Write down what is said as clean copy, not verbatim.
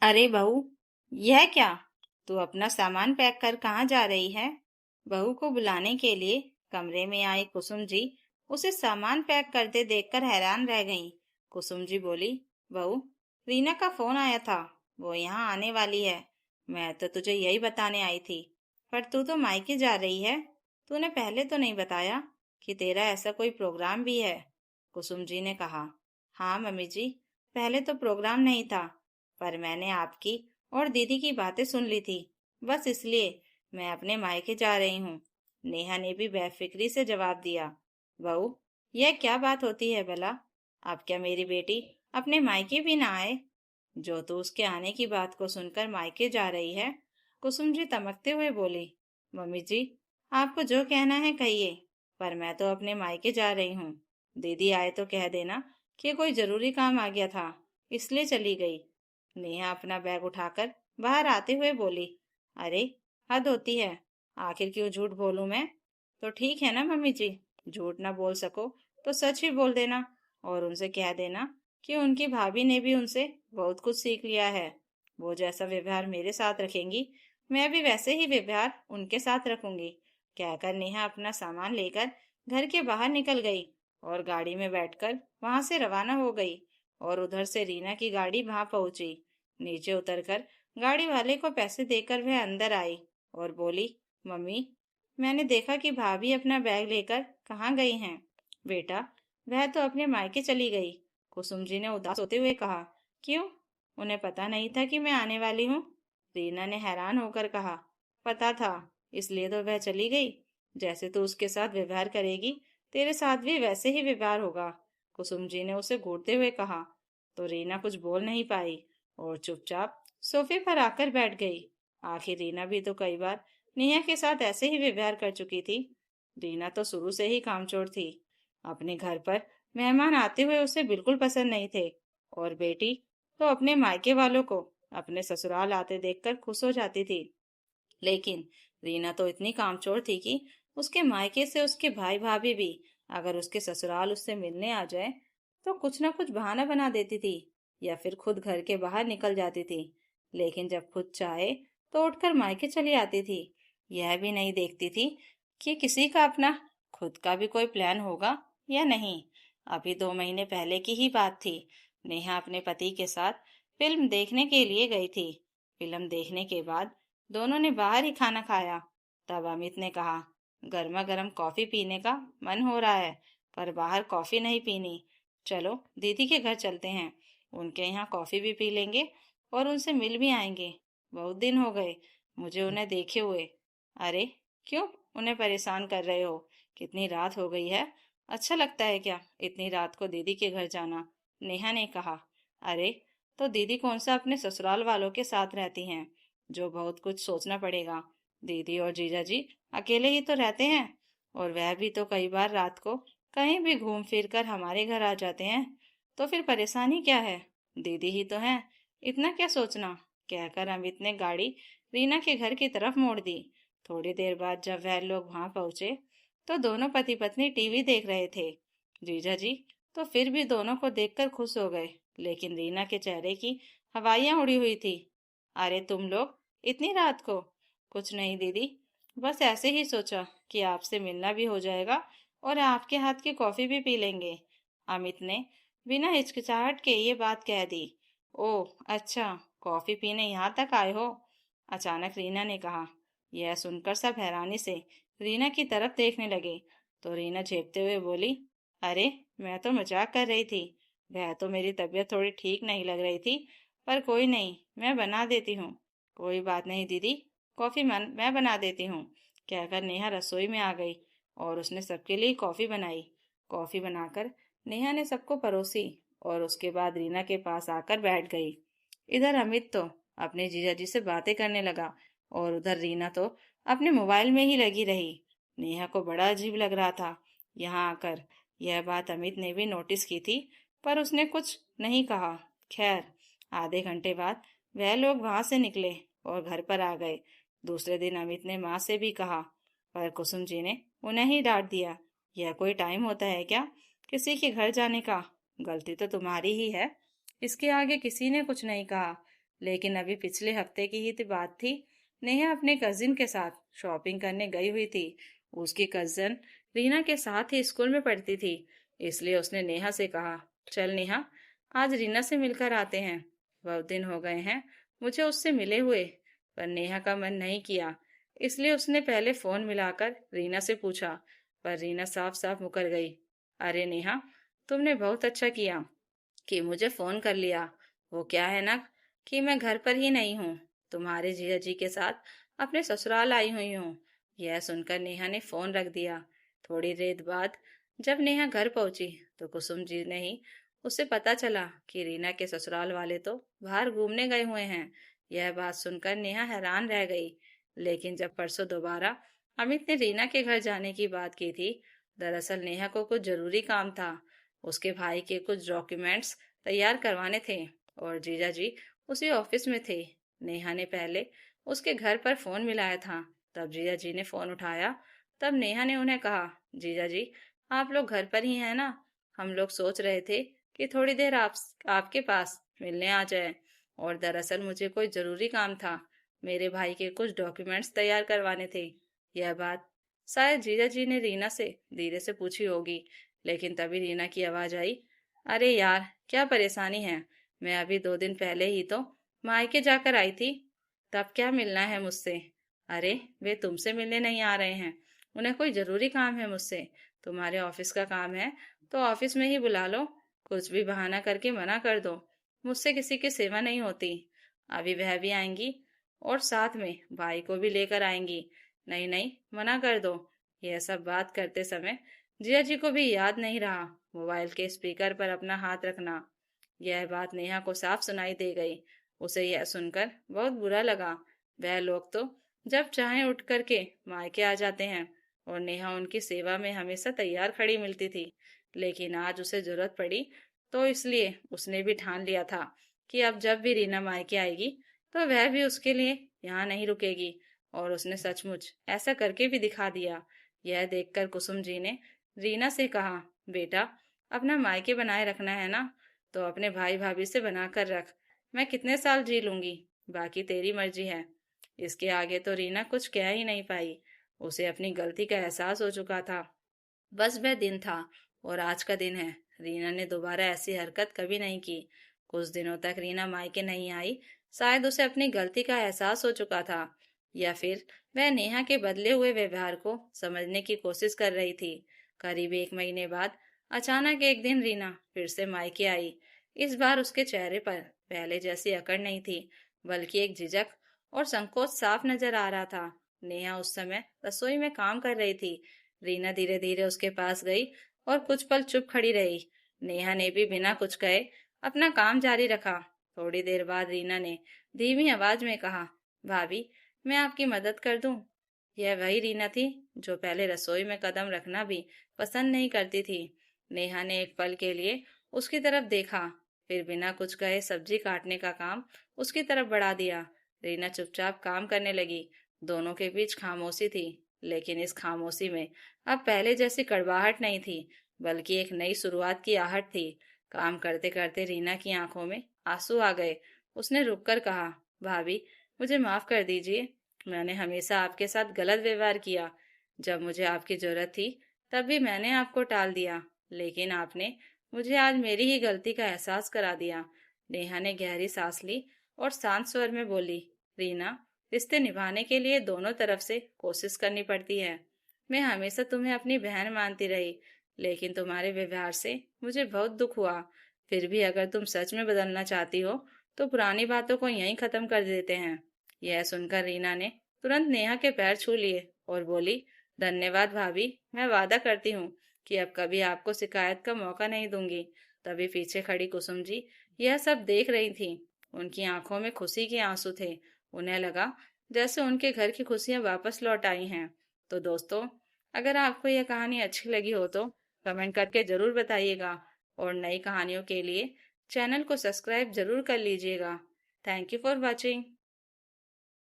अरे बहू, यह क्या? तू अपना सामान पैक कर कहाँ जा रही है? बहू को बुलाने के लिए कमरे में आई कुसुम जी उसे सामान पैक करते देखकर हैरान रह गईं। कुसुम जी बोली, बहू, रीना का फोन आया था। वो यहाँ आने वाली है। मैं तो तुझे यही बताने आई थी, पर तू तो मायके जा रही है। तूने पहले तो नहीं बताया कि तेरा ऐसा कोई प्रोग्राम भी है। कुसुम जी ने कहा, हाँ मम्मी जी, पहले तो प्रोग्राम नहीं था, पर मैंने आपकी और दीदी की बातें सुन ली थी, बस इसलिए मैं अपने मायके जा रही हूँ। नेहा ने भी बेफिक्री से जवाब दिया। बहू, यह क्या बात होती है भला? अब क्या मेरी बेटी अपने मायके भी ना आए? जो तू उसके आने की बात को सुनकर मायके जा रही है? कुसुम जी तमकते हुए बोली, मम्मी जी, आपको जो कहना है कहिए, पर मैं तो अपने मायके जा रही हूँ। दीदी आए तो कह देना कि कोई जरूरी काम आ गया था, इसलिए चली गई। नेहा अपना बैग उठाकर बाहर आते हुए बोली, अरे, हद होती है। आखिर क्यों झूठ बोलूं मैं? तो ठीक है ना मम्मी जी, झूठ ना बोल सको तो सच ही बोल देना, और उनसे कह देना कि उनकी भाभी ने भी उनसे बहुत कुछ सीख लिया है। वो जैसा व्यवहार मेरे साथ रखेंगी, मैं भी वैसे ही व्यवहार उनके साथ रखूंगी। कहकर नेहा अपना सामान लेकर घर के बाहर निकल गई और गाड़ी में बैठकर वहां से रवाना हो गई। और उधर से रीना की गाड़ी वहां पहुंची। नीचे उतरकर गाड़ी वाले को पैसे देकर वह अंदर आई और बोली, मम्मी, मैंने देखा कि भाभी अपना बैग लेकर कहाँ गई हैं। बेटा, वह तो अपने मायके चली गई। कुसुम जी ने उदास होते हुए कहा, क्यों? उन्हें पता नहीं था कि मैं आने वाली हूँ? रीना ने हैरान होकर कहा, पता था, इसलिए तो वह चली गई। जैसे तू उसके साथ व्यवहार करेगी, तेरे साथ भी वैसे ही व्यवहार होगा। कुसुम जी ने उसे घूरते हुए कहा। तो रीना कुछ बोल नहीं पाई और चुपचाप सोफे पर आकर बैठ गई। आखिर रीना भी तो कई बार नेहा के साथ ऐसे ही व्यवहार कर चुकी थी। रीना तो शुरू से ही कामचोर थी। अपने घर पर मेहमान आते हुए उसे बिल्कुल पसंद नहीं थे, और बेटी तो अपने मायके वालों को अपने ससुराल आते देखकर खुश हो जाती थी। लेकिन रीना तो इतनी कामचोर थी कि उसके मायके से उसके भाई भाभी भी अगर उसके ससुराल उससे मिलने आ जाए तो कुछ ना कुछ बहाना बना देती थी, या फिर खुद घर के बाहर निकल जाती थी। लेकिन जब खुद चाहे तो उठकर मायके चली आती थी। यह भी नहीं देखती थी कि किसी का अपना खुद का भी कोई प्लान होगा या नहीं। अभी 2 महीने पहले की ही बात थी। नेहा अपने पति के साथ फिल्म देखने के लिए गई थी। फिल्म देखने के बाद दोनों ने बाहर ही खाना खाया। तब अमित ने कहा, गर्मा गर्म कॉफी पीने का मन हो रहा है, पर बाहर कॉफी नहीं पीनी। चलो दीदी के घर चलते हैं, उनके यहाँ कॉफी भी पी लेंगे और उनसे मिल भी आएंगे। बहुत दिन हो गए मुझे उन्हें देखे हुए। अरे, क्यों उन्हें परेशान कर रहे हो? कितनी रात हो गई है। अच्छा लगता है क्या इतनी रात को दीदी के घर जाना? नेहा ने कहा। अरे, तो दीदी कौन सा अपने ससुराल वालों के साथ रहती हैं, जो बहुत कुछ सोचना पड़ेगा। दीदी और जीजा जी अकेले ही तो रहते हैं, और वह भी तो कई बार रात को कहीं भी घूम फिर कर हमारे घर आ जाते हैं। तो फिर परेशानी क्या है? दीदी ही तो है, इतना क्या सोचना। कहकर अमित ने गाड़ी रीना के घर की तरफ मोड़ दी। थोड़ी देर बाद जब वह लोग वहां पहुंचे तो दोनों पति पत्नी टीवी देख रहे थे। जीजा जी तो फिर भी दोनों को देखकर खुश हो गए, लेकिन रीना के चेहरे की हवाइयां उड़ी हुई थी। अरे तुम लोग इतनी रात को? कुछ नहीं दीदी, बस ऐसे ही सोचा कि आपसे मिलना भी हो जाएगा और आपके हाथ की कॉफी भी पी लेंगे। अमित ने बिना हिचकिचाहट के ये बात कह दी। ओह अच्छा, कॉफी पीने यहाँ तक आए हो? अचानक रीना ने कहा। यह सुनकर सब हैरानी से रीना की तरफ देखने लगे। तो रीना झेपते हुए बोली, अरे, मैं तो मजाक कर रही थी। वह तो मेरी तबीयत थोड़ी ठीक नहीं लग रही थी, पर कोई नहीं, मैं बना देती हूँ। कोई बात नहीं दीदी, कॉफी मैं बना देती हूँ। कहकर नेहा रसोई में आ गई और उसने सबके लिए कॉफी बनाई। कॉफी बनाकर नेहा ने सबको परोसी और उसके बाद रीना के पास आकर बैठ गई। इधर अमित तो अपने जीजाजी से बातें करने लगा और उधर रीना तो अपने मोबाइल में ही लगी रही। नेहा को बड़ा अजीब लग रहा था यहाँ आकर। यह बात अमित ने भी नोटिस की थी, पर उसने कुछ नहीं कहा। खैर, आधे घंटे बाद वह लोग वहां से निकले और घर पर आ गए। दूसरे दिन अमित ने माँ से भी कहा, पर कुसुम जी ने उन्हें ही डांट दिया। यह कोई टाइम होता है क्या किसी के घर जाने का? गलती तो तुम्हारी ही है। इसके आगे किसी ने कुछ नहीं कहा। लेकिन अभी पिछले हफ्ते की ही तो बात थी। नेहा अपने कजिन के साथ शॉपिंग करने गई हुई थी। उसकी कजिन रीना के साथ ही स्कूल में पढ़ती थी। इसलिए उसने नेहा से कहा, चल नेहा, आज रीना से मिलकर आते हैं। बहुत दिन हो गए हैं मुझे उससे मिले हुए। पर नेहा का मन नहीं किया। इसलिए उसने पहले फोन मिलाकर रीना से पूछा, पर रीना साफ साफ मुकर गई। अरे नेहा, तुमने बहुत अच्छा किया कि मुझे फोन कर लिया। वो क्या है ना कि मैं घर पर ही नहीं हूँ, तुम्हारे जीजा जी के साथ अपने ससुराल आई हुई हूँ। यह सुनकर नेहा ने फोन रख दिया। थोड़ी देर बाद जब नेहा घर पहुंची तो कुसुम जी ने ही उससे पता चला कि रीना के ससुराल वाले तो बाहर घूमने गए हुए हैं। यह बात सुनकर नेहा हैरान रह गई। लेकिन जब परसों दोबारा अमित ने रीना के घर जाने की बात की थी, दरअसल नेहा को कुछ जरूरी काम था। उसके भाई के कुछ डॉक्यूमेंट्स तैयार करवाने थे और जीजा जी उसी ऑफिस में थे। नेहा ने पहले उसके घर पर फोन मिलाया था। तब जीजा जी ने फोन उठाया। तब नेहा ने उन्हें कहा, जीजा जी, आप लोग घर पर ही हैं ना? हम लोग सोच रहे थे कि थोड़ी देर आपके पास मिलने आ जाए। और दरअसल मुझे कोई जरूरी काम था। मेरे भाई के कुछ डॉक्यूमेंट्स तैयार करवाने थे। यह बात शायद जीजा जी ने रीना से धीरे से पूछी होगी। लेकिन तभी रीना की आवाज आई, अरे यार, क्या परेशानी है? मैं अभी 2 दिन पहले ही तो मायके जाकर आई थी। तब क्या मिलना है मुझसे? अरे, वे तुमसे मिलने नहीं आ रहे हैं। उन्हें कोई जरूरी काम है मुझसे। तुम्हारे ऑफिस का काम है तो ऑफिस में ही बुला लो। कुछ भी बहाना करके मना कर दो। मुझसे किसी की सेवा नहीं होती। अभी वह भी आएंगी और साथ में भाई को भी लेकर आएंगी। नहीं नहीं, मना कर दो। यह सब बात करते समय जिया जी को भी याद नहीं रहा मोबाइल के स्पीकर पर अपना हाथ रखना। यह बात नेहा को साफ सुनाई दे गई। उसे यह सुनकर बहुत बुरा लगा। वह लोग तो जब चाहे उठ करके मायके आ जाते हैं और नेहा उनकी सेवा में हमेशा तैयार खड़ी मिलती थी। लेकिन आज उसे जरूरत पड़ी तो इसलिए उसने भी ठान लिया था कि अब जब भी रीना मायके आएगी तो वह भी उसके लिए यहाँ नहीं रुकेगी। और उसने सचमुच ऐसा करके भी दिखा दिया। यह देखकर कुसुम जी ने रीना से कहा, बेटा, अपना मायके बनाए रखना है ना, तो अपने भाई भाभी से बना कर रख। मैं कितने साल जी लूंगी, बाकी तेरी मर्जी है। इसके आगे तो रीना कुछ कह ही नहीं पाई। उसे अपनी गलती का एहसास हो चुका था। बस वह दिन था और आज का दिन है। रीना ने दोबारा ऐसी हरकत कभी नहीं की। कुछ दिनों तक रीना मायके नहीं आई। शायद उसे अपनी गलती का एहसास हो चुका था, या फिर वह नेहा के बदले हुए व्यवहार को समझने की कोशिश कर रही थी। करीब 1 महीने बाद अचानक एक दिन रीना फिर से मायके आई। इस बार उसके चेहरे पर पहले जैसी अकड़ नहीं थी, बल्कि एक झिझक और संकोच साफ नजर आ रहा था। नेहा उस समय रसोई में काम कर रही थी। रीना धीरे धीरे उसके पास गई और कुछ पल चुप खड़ी रही। नेहा ने भी बिना कुछ कहे अपना काम जारी रखा। थोड़ी देर बाद रीना ने धीमी आवाज में कहा, भाभी, मैं आपकी मदद कर दूं? यह वही रीना थी जो पहले रसोई में कदम रखना भी पसंद नहीं करती थी। नेहा ने एक पल के लिए उसकी तरफ देखा, फिर बिना कुछ कहे सब्जी काटने का काम उसकी तरफ बढ़ा दिया। रीना चुपचाप काम करने लगी। दोनों के बीच खामोशी थी, लेकिन इस खामोशी में अब पहले जैसी कड़वाहट नहीं थी, बल्कि एक नई शुरुआत की आहट थी। काम करते करते रीना की आंखों में आंसू आ गए। उसने रुककर कहा, भाभी, मुझे माफ कर दीजिए। मैंने हमेशा आपके साथ गलत व्यवहार किया। जब मुझे आपकी जरूरत थी तब भी मैंने आपको टाल दिया, लेकिन आपने मुझे आज मेरी ही गलती का एहसास करा दिया। नेहा ने गहरी सांस ली और शांत स्वर में बोली, रीना, रिश्ते निभाने के लिए दोनों तरफ से कोशिश करनी पड़ती है। मैं हमेशा तुम्हें अपनी बहन मानती रही, लेकिन तुम्हारे व्यवहार से मुझे बहुत दुख हुआ। फिर भी अगर तुम सच में बदलना चाहती हो तो पुरानी बातों को यहीं खत्म कर देते हैं। यह सुनकर रीना ने तुरंत नेहा के पैर छू लिए और बोली, धन्यवाद भाभी, मैं वादा करती हूँ कि अब कभी आपको शिकायत का मौका नहीं दूंगी। तभी पीछे खड़ी कुसुम जी यह सब देख रही थी। उनकी आंखों में खुशी के आंसू थे। उन्हें लगा जैसे उनके घर की खुशियां वापस लौट आई हैं। तो दोस्तों, अगर आपको यह कहानी अच्छी लगी हो तो कमेंट करके जरूर बताइएगा और नई कहानियों के लिए चैनल को सब्सक्राइब जरूर कर लीजिएगा। Thank you for watching.